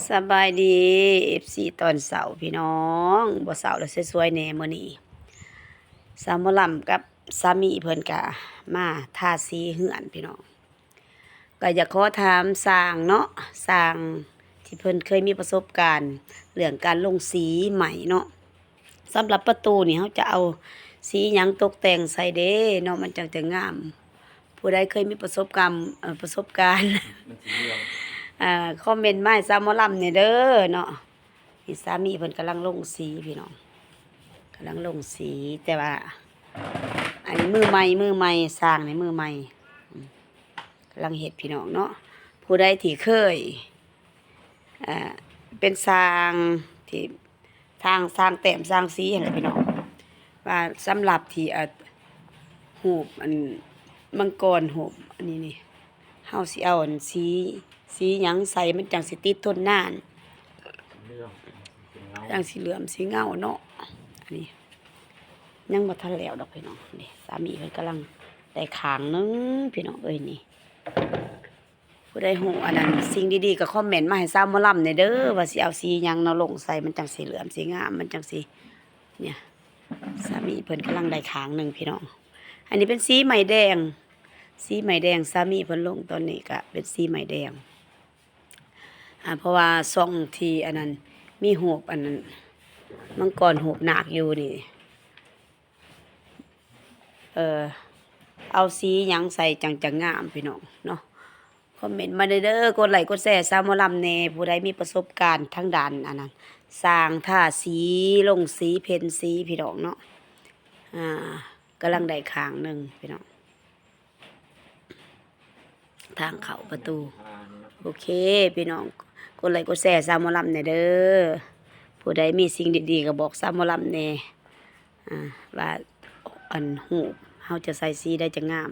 สบายดี FC ตอนเสาร์พี่น้องบ่เสาร์แล้วสวยๆแหน่มื้อนี้สาวหมอลำกับสามีเพิ่นก็มาทาสีเฮือนพี่น้องก็อยากขอถามสร้างเนาะสร้างที่เพิ่นเคยมีประสบการณ์เรื่องการลงสีใหม่เนาะสำหรับประตูนี่เฮาจะเอาสีหยังตกแต่งใส่เด้เนาะมันจังจะงามผู้ใดเคยมีประสบการณ์ มันสีเหลือง คอมเมนต์มาให้สาวหมอลำเนี่ยเด้อเนาะนี่สามีเพิ่นกำลังลงสีพี่น้องกำลังลงสีแต่ว่าอันนี้มือใหม่สร้างในมือใหม่อืมกำลังเฮ็ดพี่น้องเนาะผู้ใดที่เคยอ่าเป็นสร้างที่ทางสร้างแต้มสร้างสีหั่นแหละพี่น้องว่าสำหรับที่หูปอันมังกรหูปอันนี้นี่เฮาสิเอาอันสีหยังใส่มันจังสิติดทนนาน เหลืองเป็นเงา จังสีเหลือมสีเงาเนาะอันนี้ยังบ่ทันแล้วดอกพี่น้องนี่สามีเพิ่นกำลังได้ขางนึงพี่น้องเอ้ยนี่ผู้ใดฮู้อันนั้นสิ่งดีๆก็คอมเมนต์มาให้สาวหมอลำหน่อยเด้อว่าสิเอาสีหยังเนาะลงใส่มันจังสีเหลือมสีงามมันจังสิเนี่ยสามีเพิ่นกำลังได้ขางนึงพี่น้องอันนี้เป็นสีไหมแดงสีไหมแดงสามีเพิ่นลงตอนนี้ก็เป็นสีไหมแดงเพราะว่าซ่องที่อันนั้นมีหูปอันนั้นมังกรหูบหนักอยู่นี่เอาสีหยังใส่จังจะงามพี่น้องเนาะคอมเมนต์มาเด้อกดไลค์กดแชร์สาวหมอลำแหน่ผู้ใดมีประสบการณ์ทางด้านอันนั้นสร้างท่าสีลงสีเพ้นสีพี่น้องเนาะกำลังได้ข้างหนึงพี่น้องทางเข้าประตู โอเคพี่น้องกดไลค์กดแชร์สาวหมอลำแหน่เด้อผู้ใดมีสิ่งดีๆก็บอกสาวหมอลำแหน่ว่าอันหูปเฮาจะใส่สีได้จะงาม